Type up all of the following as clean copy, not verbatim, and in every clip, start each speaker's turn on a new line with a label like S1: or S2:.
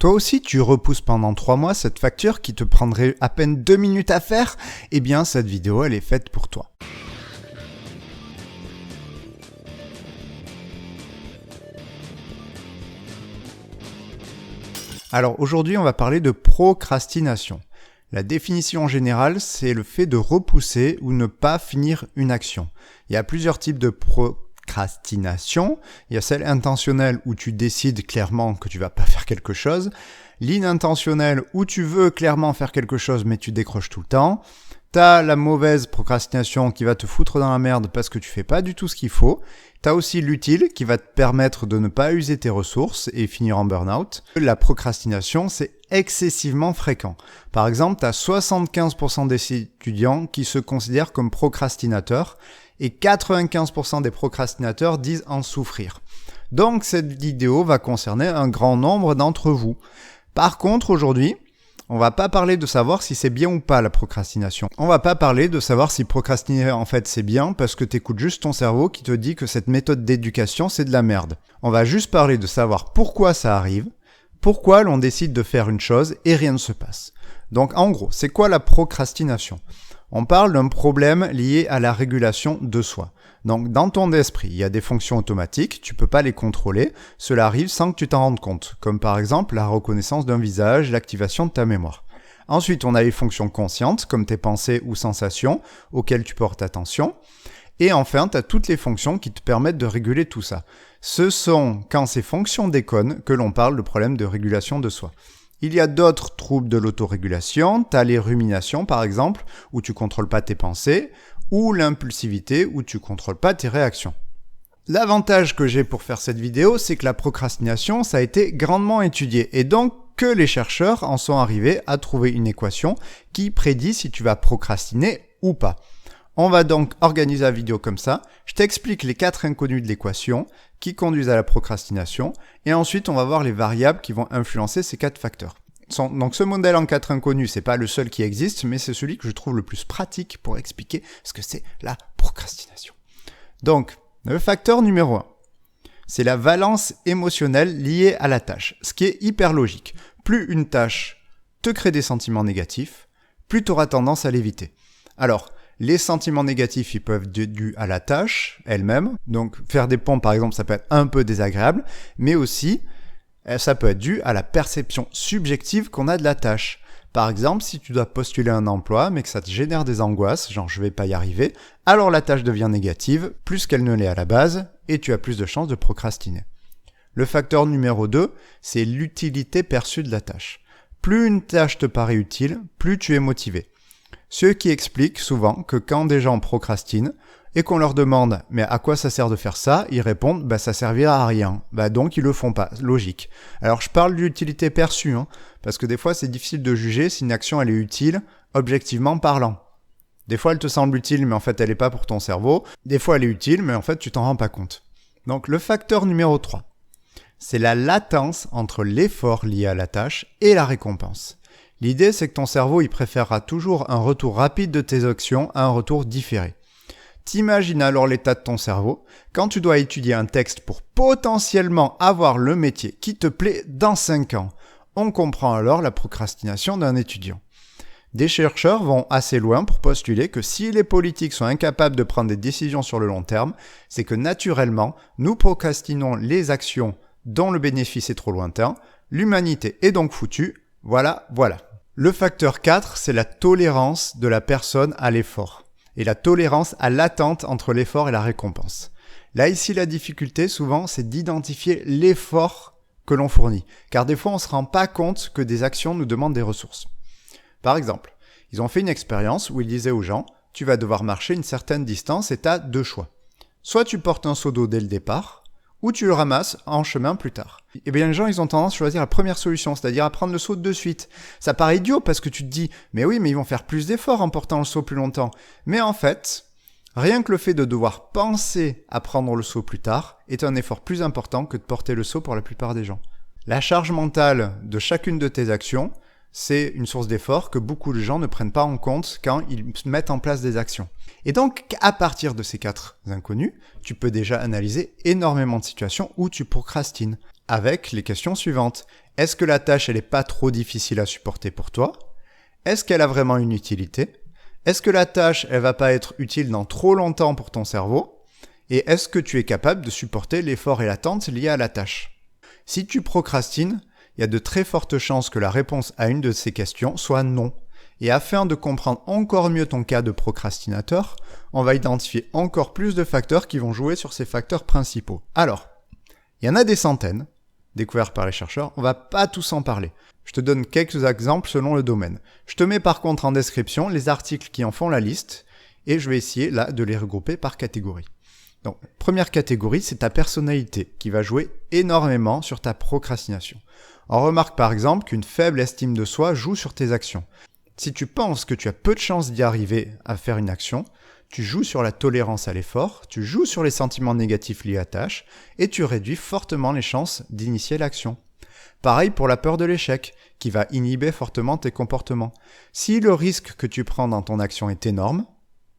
S1: Toi aussi, tu repousses pendant 3 mois cette facture qui te prendrait à peine 2 minutes à faire? Eh bien, cette vidéo, elle est faite pour toi. Alors aujourd'hui, on va parler de procrastination. La définition générale, c'est le fait de repousser ou ne pas finir une action. Il y a plusieurs types de procrastination. Il y a celle intentionnelle où tu décides clairement que tu vas pas faire quelque chose. L'inintentionnelle où tu veux clairement faire quelque chose mais tu décroches tout le temps. T'as la mauvaise procrastination qui va te foutre dans la merde parce que tu fais pas du tout ce qu'il faut. T'as aussi l'utile qui va te permettre de ne pas user tes ressources et finir en burn-out. La procrastination, c'est excessivement fréquent. Par exemple, t'as 75% des étudiants qui se considèrent comme procrastinateurs et 95% des procrastinateurs disent en souffrir. Donc cette vidéo va concerner un grand nombre d'entre vous. Par contre, aujourd'hui, on va pas parler de savoir si c'est bien ou pas la procrastination. On va pas parler de savoir si procrastiner en fait c'est bien parce que t'écoutes juste ton cerveau qui te dit que cette méthode d'éducation c'est de la merde. On va juste parler de savoir pourquoi ça arrive, pourquoi l'on décide de faire une chose et rien ne se passe. Donc en gros, c'est quoi la procrastination ? On parle d'un problème lié à la régulation de soi. Donc dans ton esprit, il y a des fonctions automatiques, tu peux pas les contrôler, cela arrive sans que tu t'en rendes compte, comme par exemple la reconnaissance d'un visage, l'activation de ta mémoire. Ensuite, on a les fonctions conscientes, comme tes pensées ou sensations, auxquelles tu portes attention. Et enfin, tu as toutes les fonctions qui te permettent de réguler tout ça. Ce sont quand ces fonctions déconnent que l'on parle de problème de régulation de soi. Il y a d'autres troubles de l'autorégulation, tu as les ruminations par exemple, où tu contrôles pas tes pensées, ou l'impulsivité, où tu contrôles pas tes réactions. L'avantage que j'ai pour faire cette vidéo, c'est que la procrastination, ça a été grandement étudié, et donc que les chercheurs en sont arrivés à trouver une équation qui prédit si tu vas procrastiner ou pas. On va donc organiser la vidéo comme ça, je t'explique les 4 inconnus de l'équation qui conduisent à la procrastination et ensuite on va voir les variables qui vont influencer ces 4 facteurs. Donc ce modèle en 4 inconnus, c'est pas le seul qui existe, mais c'est celui que je trouve le plus pratique pour expliquer ce que c'est la procrastination. Donc, le facteur numéro 1, c'est la valence émotionnelle liée à la tâche, ce qui est hyper logique. Plus une tâche te crée des sentiments négatifs, plus tu auras tendance à l'éviter. Alors, les sentiments négatifs, ils peuvent être dus à la tâche elle-même. Donc, faire des pompes, par exemple, ça peut être un peu désagréable. Mais aussi, ça peut être dû à la perception subjective qu'on a de la tâche. Par exemple, si tu dois postuler un emploi, mais que ça te génère des angoisses, genre je vais pas y arriver, alors la tâche devient négative, plus qu'elle ne l'est à la base, et tu as plus de chances de procrastiner. Le facteur numéro 2, c'est l'utilité perçue de la tâche. Plus une tâche te paraît utile, plus tu es motivé. Ce qui explique souvent que quand des gens procrastinent et qu'on leur demande « mais à quoi ça sert de faire ça ?» ils répondent « bah ça servira à rien ». Bah donc ils le font pas, logique. Alors je parle d'utilité perçue, parce que des fois c'est difficile de juger si une action elle est utile, objectivement parlant. Des fois elle te semble utile mais en fait elle est pas pour ton cerveau. Des fois elle est utile mais en fait tu t'en rends pas compte. Donc le facteur numéro 3, c'est la latence entre l'effort lié à la tâche et la récompense. L'idée, c'est que ton cerveau, il préférera toujours un retour rapide de tes actions à un retour différé. T'imagines alors l'état de ton cerveau quand tu dois étudier un texte pour potentiellement avoir le métier qui te plaît dans 5 ans. On comprend alors la procrastination d'un étudiant. Des chercheurs vont assez loin pour postuler que si les politiques sont incapables de prendre des décisions sur le long terme, c'est que naturellement, nous procrastinons les actions dont le bénéfice est trop lointain, l'humanité est donc foutue. Voilà. Le facteur 4, c'est la tolérance de la personne à l'effort et la tolérance à l'attente entre l'effort et la récompense. Là, ici, la difficulté, souvent, c'est d'identifier l'effort que l'on fournit. Car des fois, on ne se rend pas compte que des actions nous demandent des ressources. Par exemple, ils ont fait une expérience où ils disaient aux gens « tu vas devoir marcher une certaine distance et tu as 2 choix. Soit tu portes un seau d'eau dès le départ, ou tu le ramasses en chemin plus tard. » Eh bien, les gens, ils ont tendance à choisir la première solution, c'est-à-dire à prendre le seau de suite. Ça paraît idiot parce que tu te dis, mais oui, mais ils vont faire plus d'efforts en portant le seau plus longtemps. Mais en fait, rien que le fait de devoir penser à prendre le seau plus tard est un effort plus important que de porter le seau pour la plupart des gens. La charge mentale de chacune de tes actions, c'est une source d'effort que beaucoup de gens ne prennent pas en compte quand ils mettent en place des actions. Et donc, à partir de ces 4 inconnus, tu peux déjà analyser énormément de situations où tu procrastines. avec les questions suivantes. Est-ce que la tâche, elle n'est pas trop difficile à supporter pour toi? Est-ce qu'elle a vraiment une utilité? Est-ce que la tâche, elle va pas être utile dans trop longtemps pour ton cerveau? Et est-ce que tu es capable de supporter l'effort et l'attente liés à la tâche? Si tu procrastines, il y a de très fortes chances que la réponse à une de ces questions soit non. Et afin de comprendre encore mieux ton cas de procrastinateur, on va identifier encore plus de facteurs qui vont jouer sur ces facteurs principaux. Alors, il y en a des centaines, découverts par les chercheurs, on va pas tous en parler. Je te donne quelques exemples selon le domaine. Je te mets par contre en description les articles qui en font la liste et je vais essayer là de les regrouper par catégorie. Donc, première catégorie, c'est ta personnalité qui va jouer énormément sur ta procrastination. On remarque par exemple qu'une faible estime de soi joue sur tes actions. Si tu penses que tu as peu de chances d'y arriver à faire une action, tu joues sur la tolérance à l'effort, tu joues sur les sentiments négatifs liés à la tâche et tu réduis fortement les chances d'initier l'action. Pareil pour la peur de l'échec, qui va inhiber fortement tes comportements. Si le risque que tu prends dans ton action est énorme,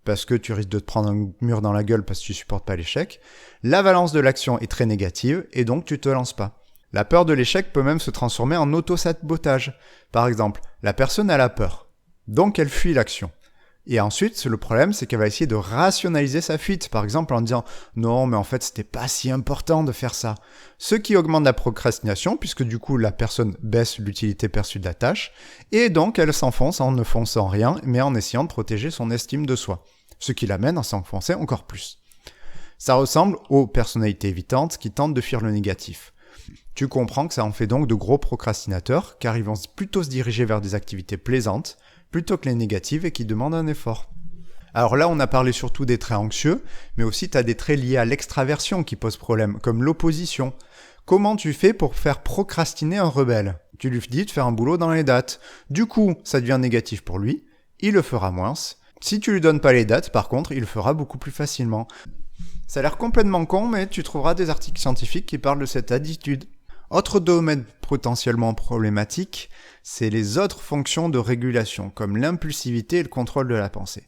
S1: parce que tu risques de te prendre un mur dans la gueule parce que tu supportes pas l'échec, la valence de l'action est très négative et donc tu te lances pas. La peur de l'échec peut même se transformer en auto-sabotage. Par exemple, la personne a la peur, donc elle fuit l'action. Et ensuite, le problème, c'est qu'elle va essayer de rationaliser sa fuite, par exemple en disant « Non, mais en fait, c'était pas si important de faire ça ». Ce qui augmente la procrastination, puisque du coup, la personne baisse l'utilité perçue de la tâche, et donc elle s'enfonce en ne fonçant rien, mais en essayant de protéger son estime de soi, ce qui l'amène à s'enfoncer encore plus. Ça ressemble aux personnalités évitantes qui tentent de fuir le négatif. Tu comprends que ça en fait donc de gros procrastinateurs, car ils vont plutôt se diriger vers des activités plaisantes, plutôt que les négatives et qui demandent un effort. Alors là, on a parlé surtout des traits anxieux, mais aussi tu as des traits liés à l'extraversion qui posent problème, comme l'opposition. Comment tu fais pour faire procrastiner un rebelle? Tu lui dis de faire un boulot dans les dates. Du coup, ça devient négatif pour lui, il le fera moins. Si tu lui donnes pas les dates, par contre, il le fera beaucoup plus facilement. Ça a l'air complètement con, mais tu trouveras des articles scientifiques qui parlent de cette attitude. Autre domaine potentiellement problématique, c'est les autres fonctions de régulation, comme l'impulsivité et le contrôle de la pensée.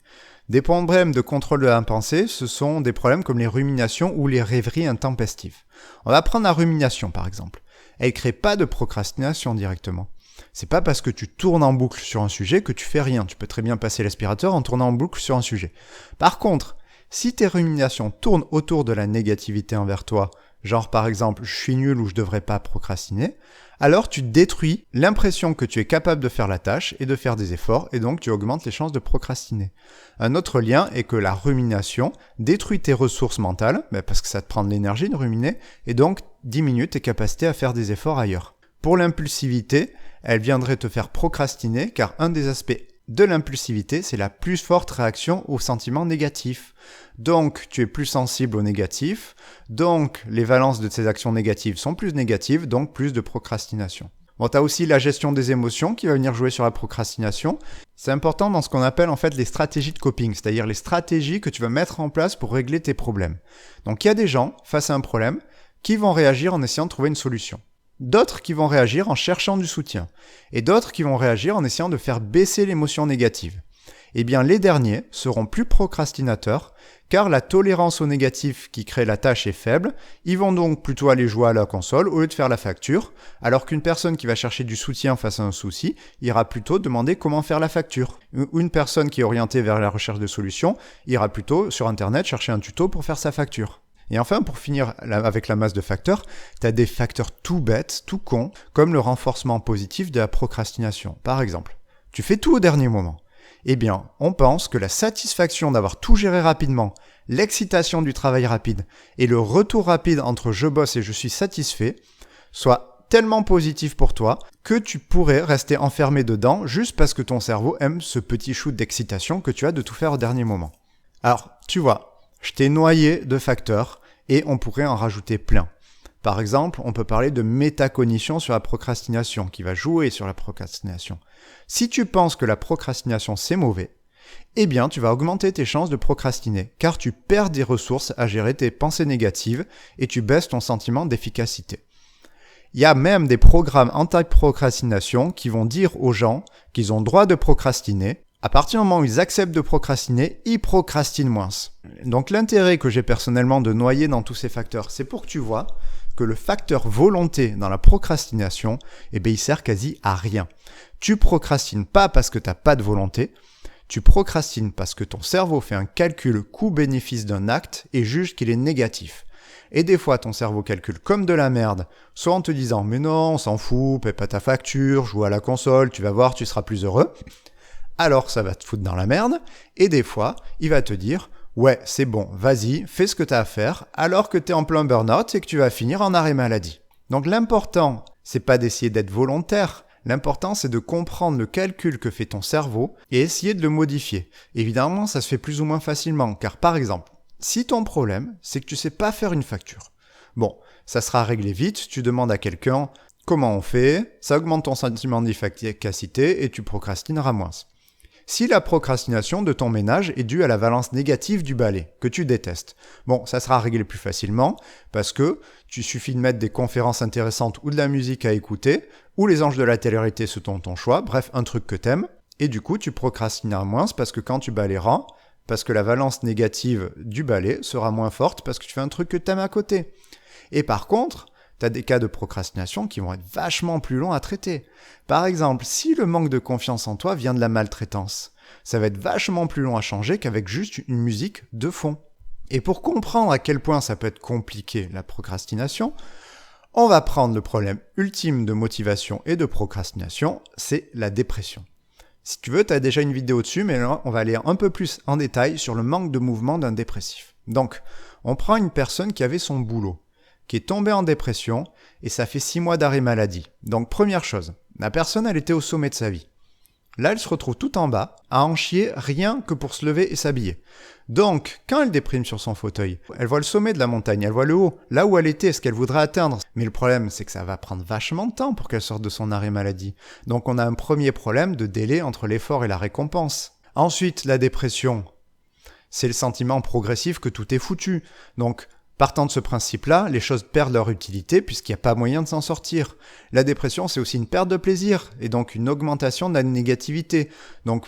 S1: Des problèmes de contrôle de la pensée, ce sont des problèmes comme les ruminations ou les rêveries intempestives. On va prendre la rumination par exemple. Elle ne crée pas de procrastination directement. C'est pas parce que tu tournes en boucle sur un sujet que tu fais rien. Tu peux très bien passer l'aspirateur en tournant en boucle sur un sujet. Par contre, si tes ruminations tournent autour de la négativité envers toi, genre par exemple je suis nul ou je devrais pas procrastiner, alors tu détruis l'impression que tu es capable de faire la tâche et de faire des efforts et donc tu augmentes les chances de procrastiner. Un autre lien est que la rumination détruit tes ressources mentales, parce que ça te prend de l'énergie de ruminer et donc diminue tes capacités à faire des efforts ailleurs. Pour l'impulsivité, elle viendrait te faire procrastiner car un des aspects de l'impulsivité, c'est la plus forte réaction aux sentiments négatifs. Donc, tu es plus sensible aux négatifs, donc les valences de ces actions négatives sont plus négatives, donc plus de procrastination. Bon, tu as aussi la gestion des émotions qui va venir jouer sur la procrastination. C'est important dans ce qu'on appelle en fait les stratégies de coping, c'est-à-dire les stratégies que tu vas mettre en place pour régler tes problèmes. Donc, il y a des gens, face à un problème, qui vont réagir en essayant de trouver une solution. D'autres qui vont réagir en cherchant du soutien, et d'autres qui vont réagir en essayant de faire baisser l'émotion négative. Eh bien, les derniers seront plus procrastinateurs, car la tolérance au négatif qui crée la tâche est faible, ils vont donc plutôt aller jouer à la console au lieu de faire la facture, alors qu'une personne qui va chercher du soutien face à un souci ira plutôt demander comment faire la facture. Ou une personne qui est orientée vers la recherche de solutions ira plutôt sur internet chercher un tuto pour faire sa facture. Et enfin, pour finir avec la masse de facteurs, tu as des facteurs tout bêtes, tout cons, comme le renforcement positif de la procrastination. Par exemple, tu fais tout au dernier moment. Eh bien, on pense que la satisfaction d'avoir tout géré rapidement, l'excitation du travail rapide et le retour rapide entre je bosse et je suis satisfait soit tellement positif pour toi que tu pourrais rester enfermé dedans juste parce que ton cerveau aime ce petit shoot d'excitation que tu as de tout faire au dernier moment. Alors, tu vois, je t'ai noyé de facteurs et on pourrait en rajouter plein. Par exemple, on peut parler de métacognition sur la procrastination qui va jouer sur la procrastination. Si tu penses que la procrastination c'est mauvais, eh bien tu vas augmenter tes chances de procrastiner car tu perds des ressources à gérer tes pensées négatives et tu baisses ton sentiment d'efficacité. Il y a même des programmes anti-procrastination qui vont dire aux gens qu'ils ont le droit de procrastiner. À partir du moment où ils acceptent de procrastiner, ils procrastinent moins. Donc l'intérêt que j'ai personnellement de noyer dans tous ces facteurs, c'est pour que tu vois que le facteur volonté dans la procrastination, il sert quasi à rien. Tu procrastines pas parce que tu n'as pas de volonté, tu procrastines parce que ton cerveau fait un calcul coût-bénéfice d'un acte et juge qu'il est négatif. Et des fois, ton cerveau calcule comme de la merde, soit en te disant « mais non, on s'en fout, paie pas ta facture, joue à la console, tu vas voir, tu seras plus heureux », alors ça va te foutre dans la merde, et des fois, il va te dire « ouais, c'est bon, vas-y, fais ce que tu as à faire, alors que tu es en plein burn-out et que tu vas finir en arrêt maladie ». Donc l'important, c'est pas d'essayer d'être volontaire, l'important c'est de comprendre le calcul que fait ton cerveau et essayer de le modifier. Évidemment, ça se fait plus ou moins facilement, car par exemple, si ton problème, c'est que tu sais pas faire une facture, bon, ça sera réglé vite, tu demandes à quelqu'un comment on fait, ça augmente ton sentiment d'efficacité et tu procrastineras moins. Si la procrastination de ton ménage est due à la valence négative du balai, que tu détestes, bon, ça sera réglé plus facilement parce que tu suffit de mettre des conférences intéressantes ou de la musique à écouter, ou les anges de la télé-réalité sont ton choix, bref, un truc que t'aimes, et du coup, tu procrastineras moins parce que quand tu balayeras, parce que la valence négative du balai sera moins forte parce que tu fais un truc que t'aimes à côté. Et par contre, t'as des cas de procrastination qui vont être vachement plus longs à traiter. Par exemple, si le manque de confiance en toi vient de la maltraitance, ça va être vachement plus long à changer qu'avec juste une musique de fond. Et pour comprendre à quel point ça peut être compliqué la procrastination, on va prendre le problème ultime de motivation et de procrastination, c'est la dépression. Si tu veux, tu as déjà une vidéo dessus, mais là, on va aller un peu plus en détail sur le manque de mouvement d'un dépressif. Donc, on prend une personne qui avait son boulot, qui est tombée en dépression, et ça fait 6 mois d'arrêt maladie. Donc, première chose, la personne, elle était au sommet de sa vie. Là, elle se retrouve tout en bas, à en chier rien que pour se lever et s'habiller. Donc, quand elle déprime sur son fauteuil, elle voit le sommet de la montagne, elle voit le haut, là où elle était, ce qu'elle voudrait atteindre. Mais le problème, c'est que ça va prendre vachement de temps pour qu'elle sorte de son arrêt maladie. Donc, on a un premier problème de délai entre l'effort et la récompense. Ensuite, la dépression, c'est le sentiment progressif que tout est foutu. Donc, partant de ce principe-là, les choses perdent leur utilité puisqu'il n'y a pas moyen de s'en sortir. La dépression, c'est aussi une perte de plaisir et donc une augmentation de la négativité. Donc,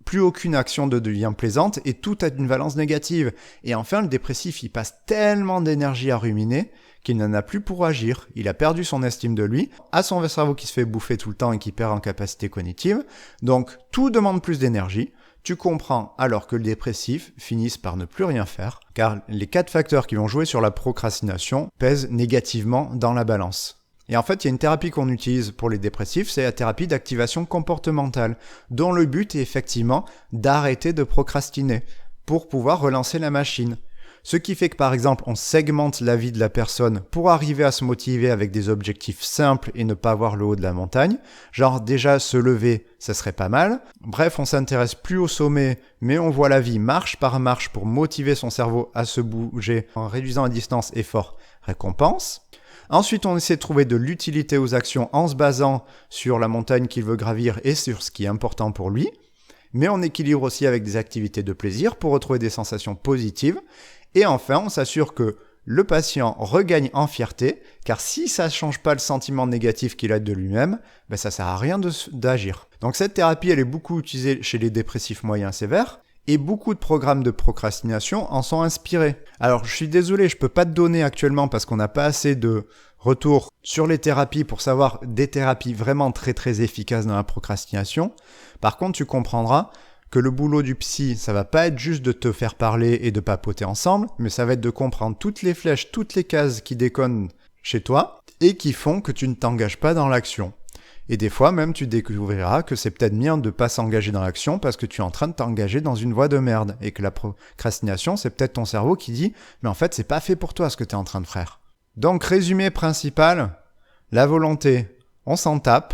S1: plus aucune action ne devient plaisante et tout a une valence négative. Et enfin, le dépressif, il passe tellement d'énergie à ruminer qu'il n'en a plus pour agir. Il a perdu son estime de lui, a son cerveau qui se fait bouffer tout le temps et qui perd en capacité cognitive. Donc, tout demande plus d'énergie. Tu comprends alors que le dépressif finisse par ne plus rien faire, car les 4 facteurs qui vont jouer sur la procrastination pèsent négativement dans la balance. Et en fait, il y a une thérapie qu'on utilise pour les dépressifs, c'est la thérapie d'activation comportementale, dont le but est effectivement d'arrêter de procrastiner pour pouvoir relancer la machine. Ce qui fait que par exemple, on segmente la vie de la personne pour arriver à se motiver avec des objectifs simples et ne pas voir le haut de la montagne. Genre déjà se lever, ça serait pas mal. Bref, on s'intéresse plus au sommet, mais on voit la vie marche par marche pour motiver son cerveau à se bouger en réduisant la distance effort récompense. Ensuite, on essaie de trouver de l'utilité aux actions en se basant sur la montagne qu'il veut gravir et sur ce qui est important pour lui. Mais on équilibre aussi avec des activités de plaisir pour retrouver des sensations positives. Et enfin, on s'assure que le patient regagne en fierté, car si ça ne change pas le sentiment négatif qu'il a de lui-même, ça ne sert à rien d'agir. Donc cette thérapie, elle est beaucoup utilisée chez les dépressifs moyens sévères, et beaucoup de programmes de procrastination en sont inspirés. Alors je suis désolé, je ne peux pas te donner actuellement parce qu'on n'a pas assez de retours sur les thérapies pour savoir des thérapies vraiment très très efficaces dans la procrastination. Par contre, tu comprendras que le boulot du psy, ça va pas être juste de te faire parler et de papoter ensemble, mais ça va être de comprendre toutes les flèches, toutes les cases qui déconnent chez toi et qui font que tu ne t'engages pas dans l'action. Et des fois, même, tu découvriras que c'est peut-être bien de ne pas s'engager dans l'action parce que tu es en train de t'engager dans une voie de merde et que la procrastination, c'est peut-être ton cerveau qui dit « mais en fait, c'est pas fait pour toi ce que tu es en train de faire ». Donc, résumé principal, la volonté, on s'en tape.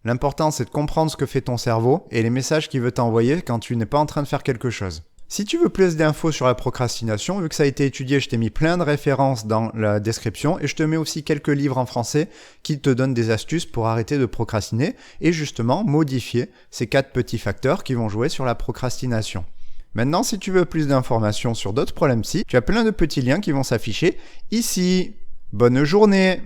S1: L'important, c'est de comprendre ce que fait ton cerveau et les messages qu'il veut t'envoyer quand tu n'es pas en train de faire quelque chose. Si tu veux plus d'infos sur la procrastination, vu que ça a été étudié, je t'ai mis plein de références dans la description et je te mets aussi quelques livres en français qui te donnent des astuces pour arrêter de procrastiner et justement modifier ces 4 petits facteurs qui vont jouer sur la procrastination. Maintenant, si tu veux plus d'informations sur d'autres problèmes psy, tu as plein de petits liens qui vont s'afficher ici. Bonne journée!